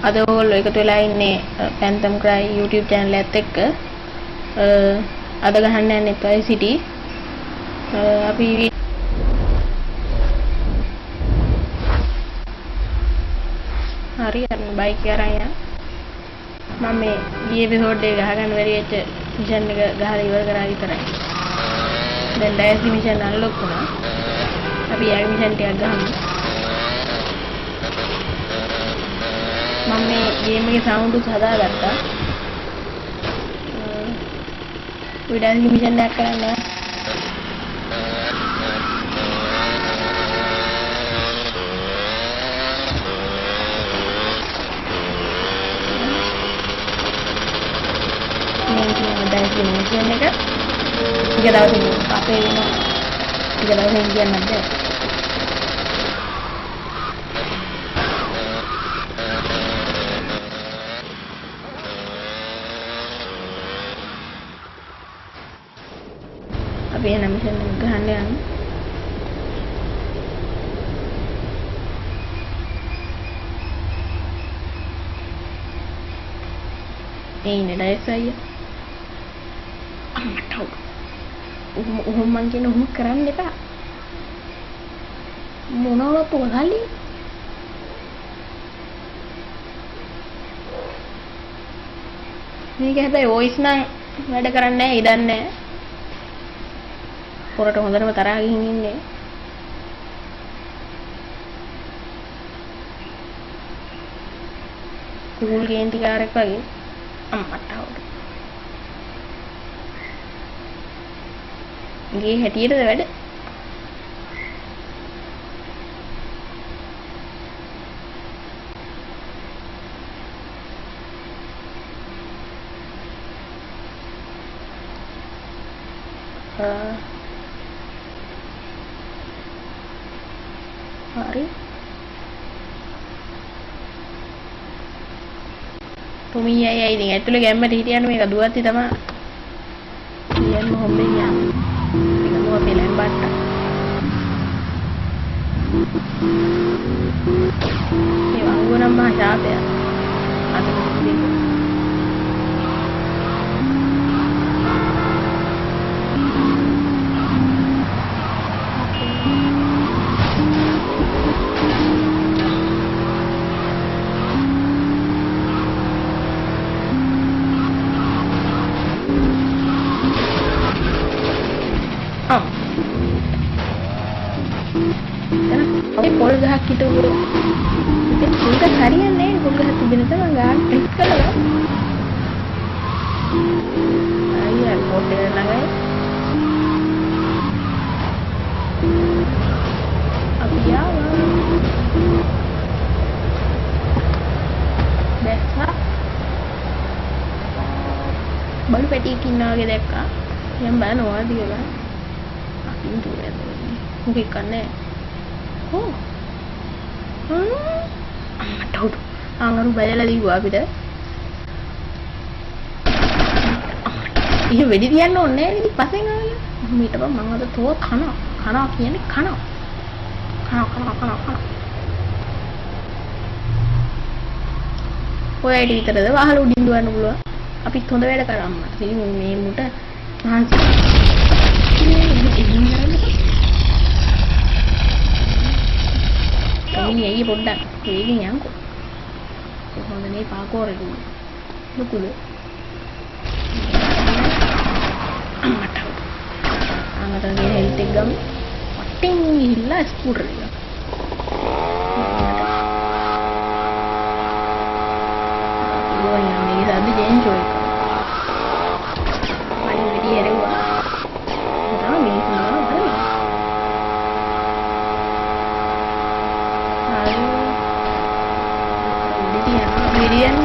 අද ඔයගොල්ලෝ එකතු වෙලා ඉන්නේ Phantom Cry YouTube channel එකත් එක්ක. අද ගහන්න යන්නේ Toy City. අපි හරි අර බයික් එක අරන් යන්න. මම මේ ගිය එපිසෝඩ් එක ගහගන්න බැරි වෙච්ච මිෂන් එක ගහලා ඉවර කරා විතරයි. දැන් ඩයස් මිෂන් අන්ලොක් වුණා. අපි යාගේ මිෂන් ටිකක් ගහමු. මම මේ ගේම් එකේ සවුන්ඩ් උත් හදාගත්තා. ඩයස් මිෂන් එකක් කරන්න. මිෂන් එක ටික දවසින් අපේ වෙනවා. ටික දවසින් කියන්නත් බැහැ. අපි එන මිෂන් එක ගහන්න යන්නේ. ඒ ඉන්නේ ඩයස් අයියා. මං කියන උහුම් කරන්න එපා. මොනවද පොළහලි? මේක හැබැයි වොයිස් නම් වැඩ කරන්නේ නැහැ, ඉඩන්නේ නැහැ. පොරට හොඳටම තරහා ගිහින් ඉන්නේ. කූල් ගේන්ටි කාරෙක් වගේ. අම්මට අවුද. ගේ හැටියටද වැඩ? හරි. තුමී අය ඉතින් ඇතුලේ ගැම්මට හිටියන්න මේක දුවත්ටි තමයි. කියන්න හොම්බේ යන්න. Film bata. Ini aku nambah siapa ya? Atau muslim? පොල් ගහක් හිටුවෝ. ඉතින් පොල් ගහ හරියන්නේ නැහැ. පොල් ගහ තිබෙන තම ගාන ට්‍රික් කළා. අයියා පොටේ ළඟයි. අපි ආවා. දැක්කා. බලු පැටියෙක් ඉන්නා වගේ දැක්කා. යම් බලනවා දිගලා. අපි දුරේ මොකෙක් කන්නේ. Oh. අම්මට උඩ අඟරු බැලලා දීවා අපිට. ඉතින් වෙඩි තියන්න ඕනේ නෑ ඉතින් පස්සෙන් ආවල. මීට බං මම අද තෝ කනවා කියන්නේ කනවා. ඔය ඇයිද විතරද වහල උඩින් දුවන්න පුළුවන්. අපිත් හොඳ වැඩ කරා අම්මා. ඉතින් මේ මුට මහන්සි. ini aja bodak, ini nyangkut. Kalau ini pakor itu, betul. Amat tahu. Amat lagi health gam, pating hilas pur. Gua yang ini tadi enjoy. Paling beri ada gua. Tahu ni semua apa? Vidian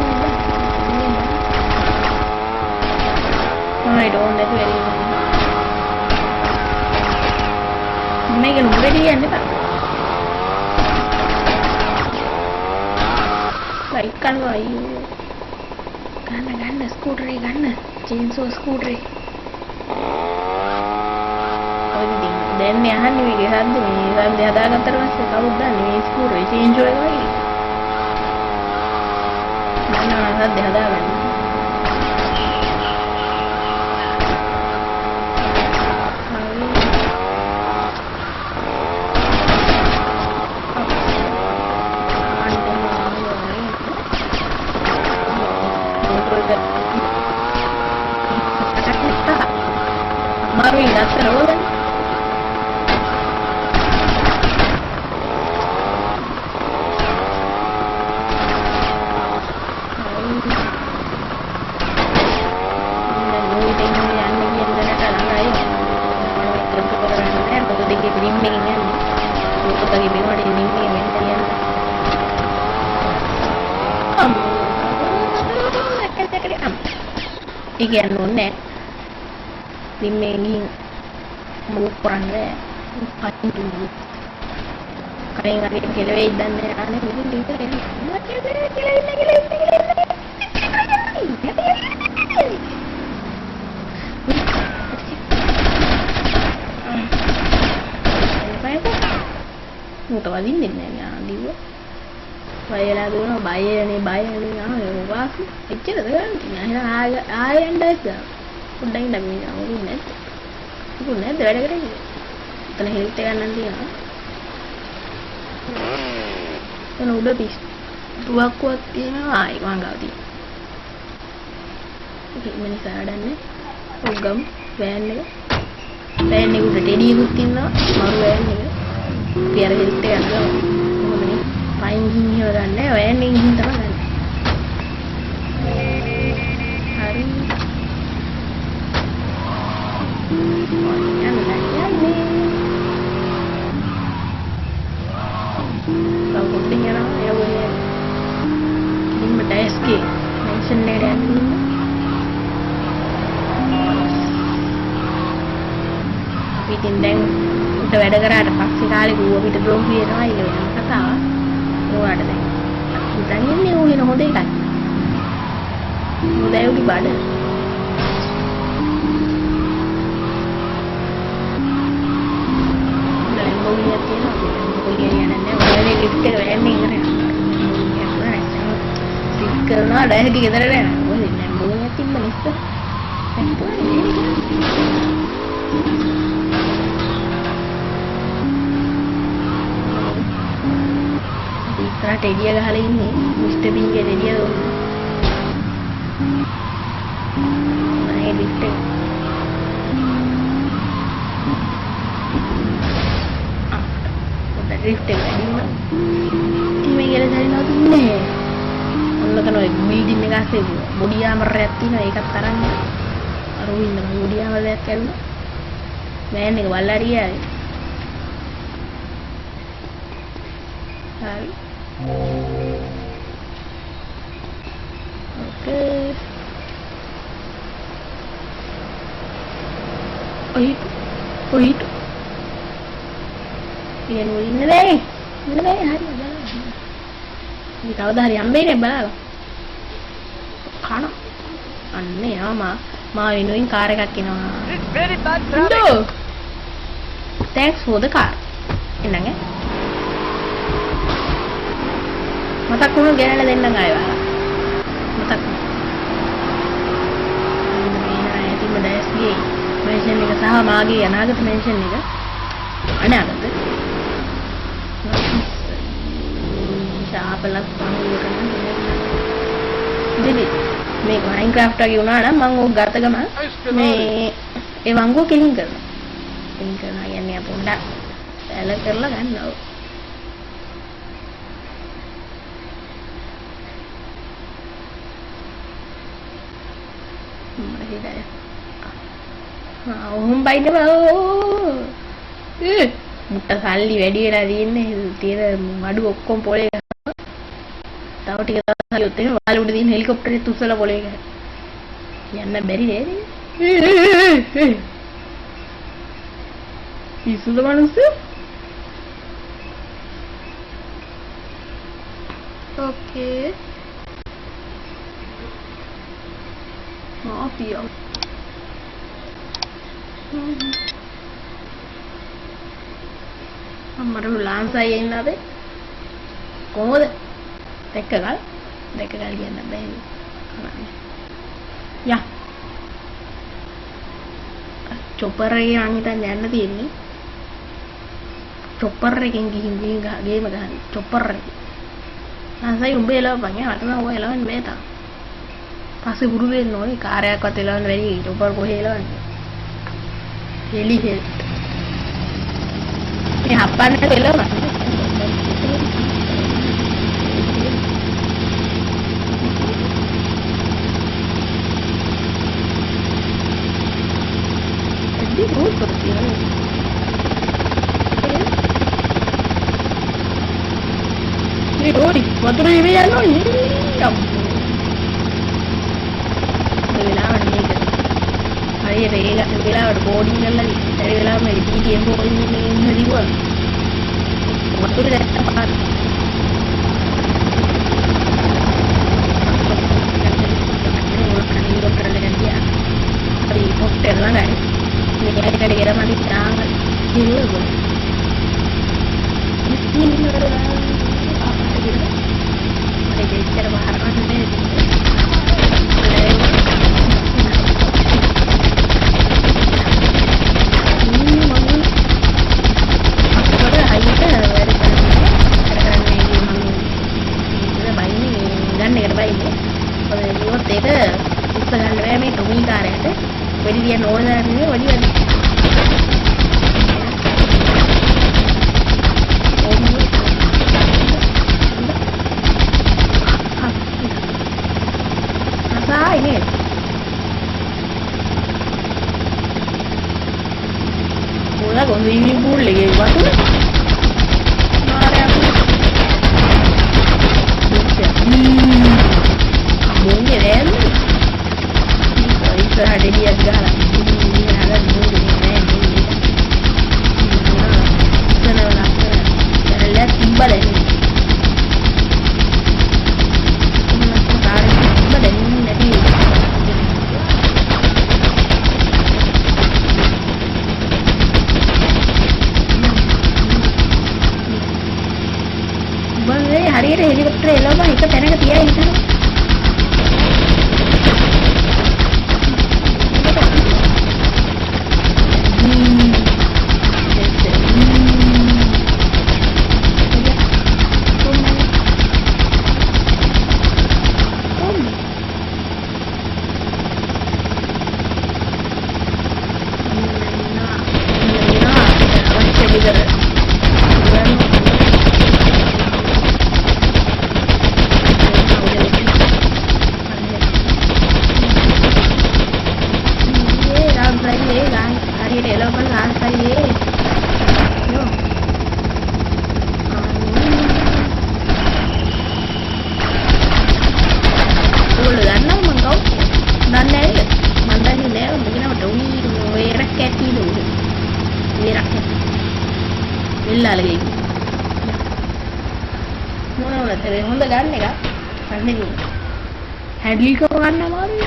I don't that very make it ready and like kan you gana scooter gana chainsaw scooter then yahan ni haddu ni hadagattar passa kawuda ni scooter chainsaw එකයි සද්ද හදාගන්න. Baru ingat terus. Ikan nune dimengin mengukuran deh paling dulu kayak nggak kelewe dan aneh gitu ya mau tahu ini nih di gua bayar dulu bayar nih apa sih kecil kan tinggal ayah anda aja udah yang dami udah ada kan kena hilte kan nanti ya kan udah bis dua kuat ya ay mangga di ini sadannya ugam van nih udah jadi ikutin lah baru van nih biar hilte kan ini paling gini orang deh van nih gitu kan hari kalau pentingnya ya boleh ini BTSG mention dan tapi tindeng udah ada kerada pasti kali gua kita belum punya lagi yang kata gua ada deh tanya nih uhin hode kan udah udah pada karena ada lagi kita ada boleh nembungnya tim itu di strategi kali ini Mr. Bingge dia naik dikte udah dikte lagi tim yang ada dari laut ini kan building ni kasi budia mereti na ikat tarangnya ruin na budia mereti kan main ni walaria hari oke oh itu yang ini deh hari ini tahu dah hari ambil ni balal खाना अन्ने माँ वेनुइन car किनो thanks for the car innange matak kuno gerala denna gaya matak ina itin BTSG mention එක සහ මාගේ අනාගත mention එක අනාගත ශාපලක් jadi මේක Minecraft වගේ වුණා නම් මම ඕක ගත ගම මේ ඒ වංගුව කෙලින් කරනවා කියන්නේ පොඩ්ඩක් ඇල කරලා ගන්නවා ඔහොම බයින්න බා මුට්ට සල්ලි වැඩි වෙලා තියෙන්නේ තියෙන අඩු ඔක්කොම පොලේ තව ටික දවසක් ගියොත් එහෙනම් වාලේ උඩ තියෙන හෙලිකොප්ටරේ තුස්සලා පොලේ ගහන යන්න බැරි නේද ඉසුද මනුස්ස ඕකේ මාපියා අම්මට ලාන්සයි එන්නද කොහොමද දැක්ක ගල් කියන්න බෑ යා චොපර් එකේ මං හිතන්නේ යන්න තියෙන්නේ චොපර් එකෙන් ගිහින් ගේම ගහන්න චොපර් එකේ නැසයි උඹ එලවපන් යා මට නම් ඔය එලවන්න බෑ තාම පස්සේ පුරුදු වෙන්න ඕනේ කාර්යයක්වත් එලවන්න බැරි චොපර් කොහේ එලවන්නේ හෙලි හෙල් මේ හප්පන්න එලවන්න Good for you. Ini dori, motor ini ya no ini. Velaan ini kan. Hari velaan body nalla ni. Hari velaan mai PTM body ni hari gua. Motor dah apa? Hari hotel lah kan. Ini ada kira mati sangat gila gue. Ini adalah apa lagi? Ada cara bahar mana ni? Ini mana? Aku pada hari tu ada kadang-kadang ni mami. Ini bayi ni gan ni bayi ni. Kalau dia buat tu, usaha kerja ni demi karya tu. Jadi dia nolak ni, wajib ada. Apa ini? Bola kau ni bul lagi buat tu. Mari aku. Kamu ni rem. Itu ada dia segala. Ini ada dulu ni rem. Lihat timbal ini. Timbal ini nanti. Bang, hari ini helikopter elok bang, itu tenaga tiada itu. Lagi. Mana terus Honda kan ni kan? Ni handle kau kan nama ni.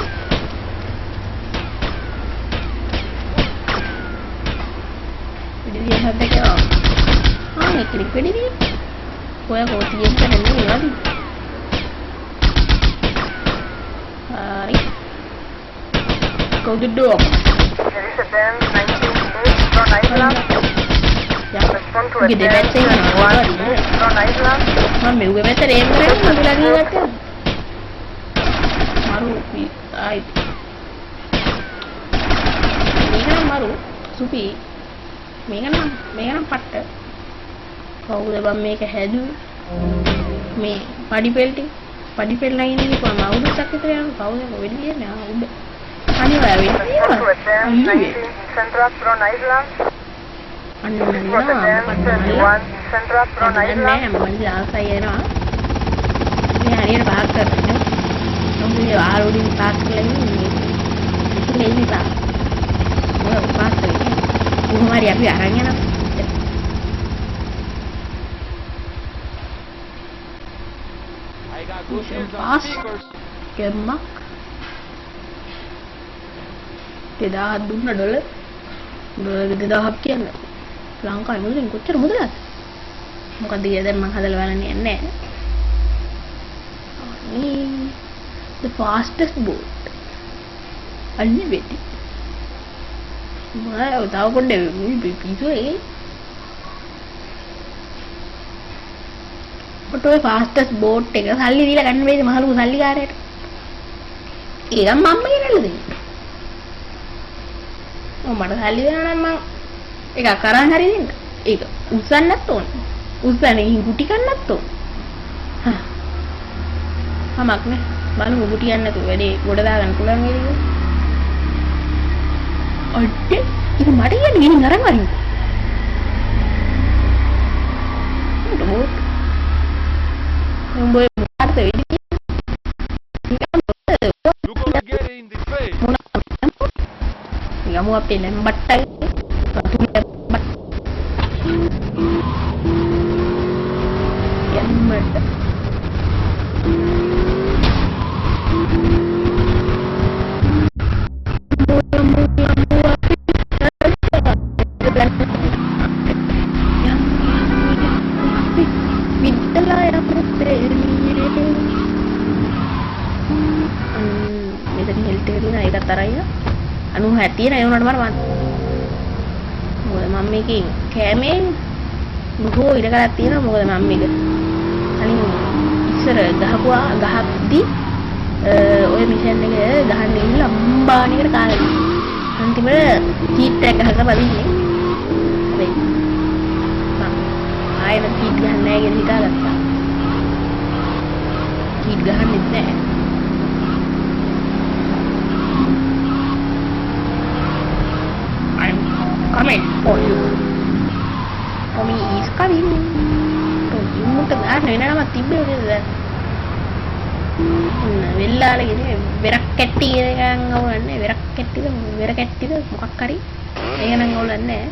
Jadi dia sampai ke ni klik pedi ni. Kau tiap kan ni lagi. Hari. Kau duduk. Jadi sedang 98 from Islam. Gede bete kan from Islam. Mami gue bete deh kan lagi kan. Maru ai. Ini kan maru supi. Megan patta. Kau udah bam make headu. Me padi pel lain ni kau mau udah sakit tu yang kau yang kau dia ni udah. Ani bawa ini. Central from Islam. Anda menjelaskan saya na, ni hari ini bahas kerana, mungkin baru di bahas lagi ni, itu lagi bahas, bahas lagi, umar ya biarnya na. Bahas, kemak, tidak ada na dollar gede dah kian. Langkai mudah, kocer mudah. Muka dia dan menghadal walan ni. Ni the fastest boat. අන්නේ වෙටි. මම තව පොඩ්ඩක් පිටුවේ. ඔතෝ ෆාස්ටස්ට් boat එක සල්ලි දීලා ගන්න බෑද මහලු සල්ලිකාරයට. ඒක මම්ම ගෙනල්ලා දෙන්නේ. මට සල්ලි දෙනවා නම් මං ඒක කරන් හරි දෙන්න. ඒක උස්සන්නත් ඕන. උස්සන්නේ ගුටි කන්නත් ඕන. කමක් නෑ. බලමු ගුටි යන්න නැතුව වැඩේ ගොඩ දාගන්න පුළුවන් වේද කියලා. අඩේ ඒක මට කියන්නේ ගෙනින් අරන් වරින්. බෝට්. උඹේ මොකටද වෙන්නේ? You're gonna get it in the face. Kamu apa lembat tadi? Batu lembat. Lembat. anu hati na yung naman මොකද මම මේකේ කෑමේ බොහෝ ඉඩ කරලා තියෙනවා මොකද මම මේක අනිත් ඉස්සර ගහද්දි ඔය මිෂන් එක ගහන්න ඉන්න අම්බාණේකට කාලා අන්තිමට චීට් එක ගහලා බලින්නේ හැබැයි මම ආයෙත් චීට් ගහන්න නැහැ කියලා හිතාගත්තා චීට් ගහන්නෙත් නැහැ coming for you. Tommy is coming. Tommy මුට ගන්න වෙනම තිබ්බේ නේද? වෙල්ලාල කියන්නේ වෙරක් කැට්ටි කියන එකන් අවුලන්නේ වෙරක් කැට්ටිද වෙර කැට්ටිද මොකක් හරි ඒක නම් අවුලන්නේ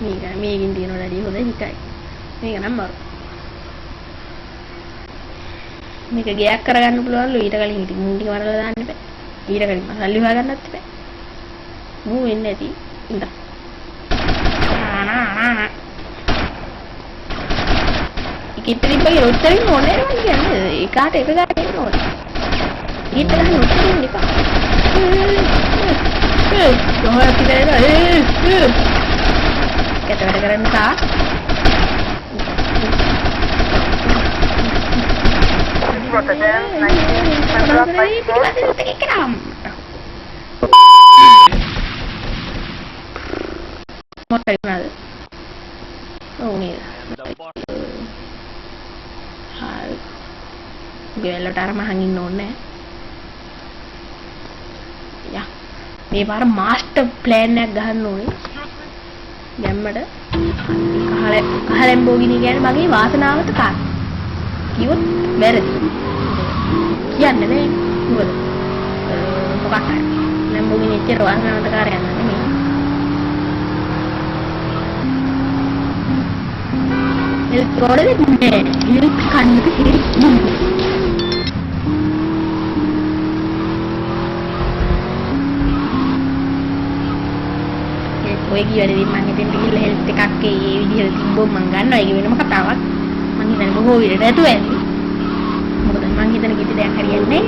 නැහැ. මේකින් දිනන වැඩි හොඳ හිතයි. මේක නම් මරු. මේක ගයක් කරගන්න පුළුවන්ලු ඊට කලින් ඉතින් මුන් ටික වරලා දාන්න බෑ. ඊට කලින් මසල්ලි හොයාගන්නත් බෑ. මූ වෙන්නේ නැති ඉඳ ඉකිටරි බයි රොටරින් ඕනේ නේද කියන්නේ ඒකට එක ගන්න එන්න ඕනේ ඊට ගන්න රොටරින් එපා කොහොමද කියලා කැට වැඩ කරන්න තා Rotterdam 19 මොකක්ද නේද? ඔව් නේද? හරි. ගෙවලට අර මහන් ඉන්න ඕනේ. යා. මේ පාර මාස්ටර් ප්ලෑන් එකක් ගහන්න ඕනේ. ගැම්මඩ කහලෙන් බෝගිනි කියන්නේ මගේ වාසනාවට කාට. කිව්වොත් වැරදි. කියන්නේ නේ. මොකද? මොකක් හරි. ලැම්බෝගිනි එච්චර වාසනාවට කාරයක් නෙමෙයි. Elektronik ini kan ini kowe gila dari mangit yang tinggi leher kaki video timbul manggan lagi minum ketawa mangit dan bohong video itu ya mungkin mangit dan kita yang harian nih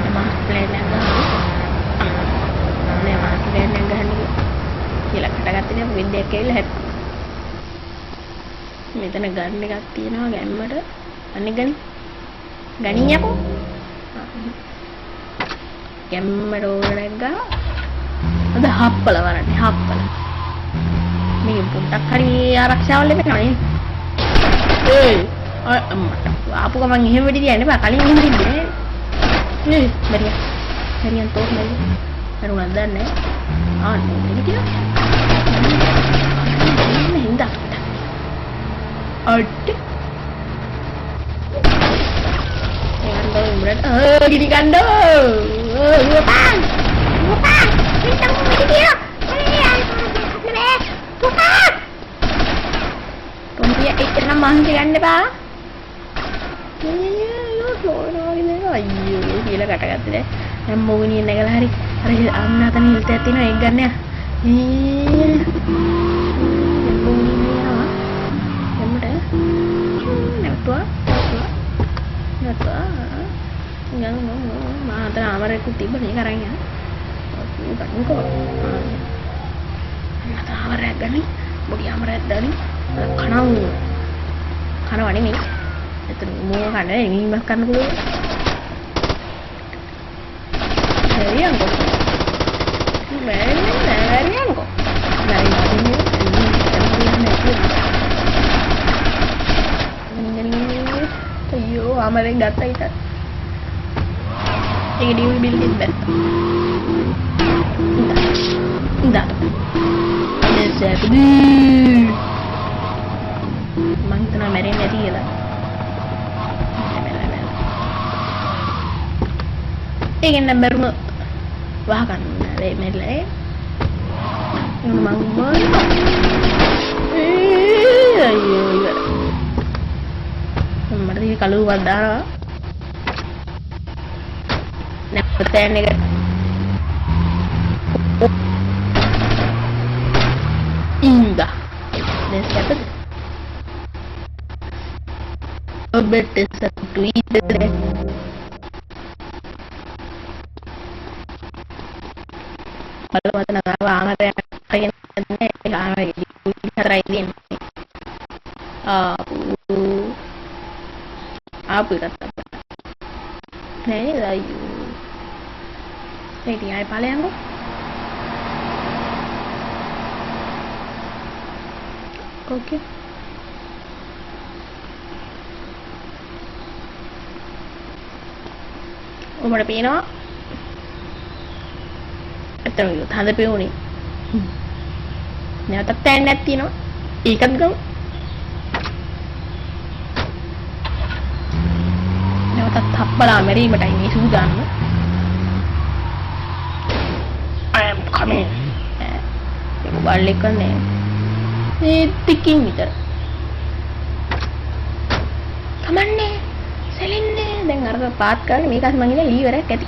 emang plan yang memang plan yang gak nih කියලා කටගත්තනේ විද්‍යාවක් කියලා හැප්පු. මෙතන ගන්න එකක් තියෙනවා ගැම්මට. අනේ ගණියකෝ. ගැම්මට ඕනක් ගා. අද හප්පල වරන්නේ හප්පල. මේ පොඩ්ඩක් හරි ආරක්ෂාව ලැබෙනවා නේ. අම්මට ආපු ගමන් එහෙම වෙඩි තියන්න බෑ. කලින් එහෙම තිබ්බේ නේ. මරියන් තෝක් නේද? කරුණක් දන්නේ. නේ කියලා. Hinda. Aduh. Gini kando. Bukan. Bintang video. Bukan. Tumpia ikan namang kan Pak. Ayo, gila kata-kata deh. Yang mau ini negara hari amna tan hiltetin ek ganne. Yang mau ini apa? Yang mana? Yang tua. අතන ආමරේකුත් තිබ්බ මේක අරන් යන්න. ඔව් ගන්නකෝ. අතන ආමරයක් ගනි. පොඩි ආමරයක් දානි. කනවා නෙමෙයි. එතන මෝ කන්නේ නිමක් කන්න පුළුවන්. හරියන්කෝ. හරියන්කෝ. අයියෝ ආමරෙන් ගත්තා ඊට. ඒක ඩිවි බිල් දෙන්න බෑ. ඉඳා. මං හිතනවා මැරෙන්නේ නැති කියලා. ඒකෙන් නම් බැරුම වහ ගන්න නෑ මෙල්ලේ. මං මොන අයියෝ මට මේ කලුවක් දානවා. නැත්නම් එක Indah. Dan siapa tuh? Betul satu itu deh. Kalau mau tenang apa amat ya pengen lagi di terakhir apa kata ini lagi ini apa paling aku oke උඹට පේනවා අතන හඳ පෙවුනේ නැවතත් තැන්නක් තියෙනවා ඒකත් ගමු නැවතත් හප්පලා මැරීමටයි මේ සූදානම I am coming ඒක බල්ලෙක් කන්නේ ඒ ටිකින් විතර කමන්නේ සෙලින්නේ දැන් අර පාත් කරන්නේ මේකත් මං ඉන්නේ ලීවරයක් ඇති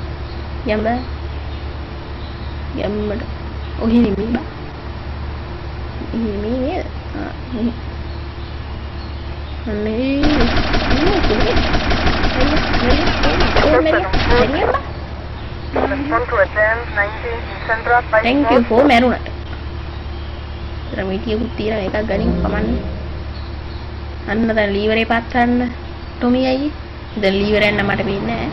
යම්බ යම්මඩ ඔහි නෙමෙයි බා මේ නේද Attention to attend 19 Sandra by thank you for මැරුණට රමිතියකුත් තියෙන එකක් ගනින් කමන්නේ අන්න දැන් ලීවරේ පාත් කරන්න ටොමි අයියේ දැන් ලීවරයක් නම් මට පේන්නේ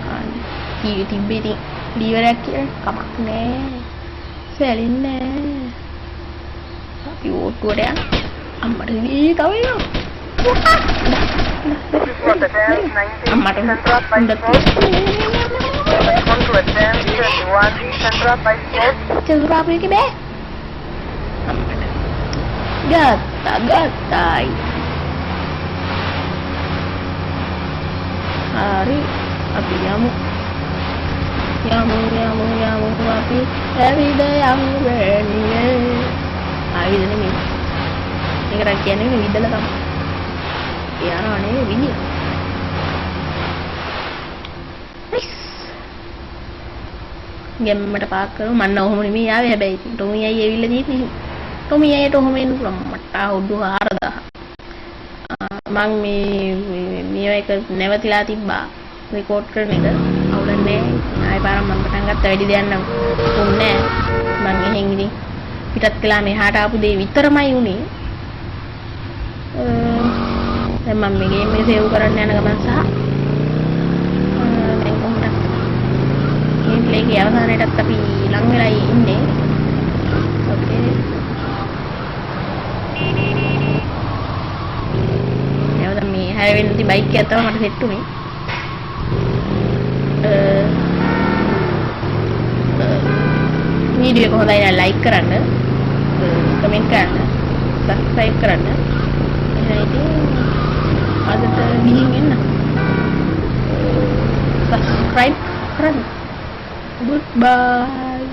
නැහැ තිබ්බේ ඉතින් ලීවරයක් කියලා කමක් නැහැ සැලෙන්නේ නැහැ අපි ඕට්ටුවට යන්න අම්මට දී තව එනවා අම්මට Sandra by Attention to attend 21 Sandra by චතුරාපේක බෑ අම්මට ගත්තයි hari අපි යමු අපි ඇවිද යමු වෙන්නේ ආවිද නෙමෙයි මේක රක් කියන්නේ විදලා තමයි යනවා නේ විදිය ගෙම්මට පාක් කරමු මන්න ඔහොම නෙමෙයි ආවේ හැබැයි ඉතින් ටොමි අයියේ ඇවිල්ලා තියෙන්නේ ටොමි අයියට ඔහොම එන්න පුළුවන් මට අවුරුදු 4000 මං මේ එක නැවතිලා තිබ්බා රෙකෝඩ් කරන එක අවුලන්නේ ආයෙ පාරක් මම පටන් ගත්ත වැඩි දෙයක් නම් උන්නේ මං එහෙන් ඉතින් පිටත් කළා මෙහාට ආපු දේ විතරමයි උනේ දැන් මම මේ ගේම් එක සේව් කරන්න යන ගමන් සහ දැන් කොහොමද ගේම් ප්ලේ එකේ අවසානයටත් අපි ලඟ වෙලා ඉන්නේ ඕකේ නැවත මේ හැරෙන්න ති බයික් එක තමයි මට සෙට් උනේ වීඩියෝ එක හොඳයි නම් ලයික් කරන්න කමෙන්ට් කරන්න සබ්ස්ක්‍රයිබ් කරන්න එහෙනම් ඉතින් අදට ගිහින් එන්න සබ්ස්ක්‍රයිබ් කරන්න goodbye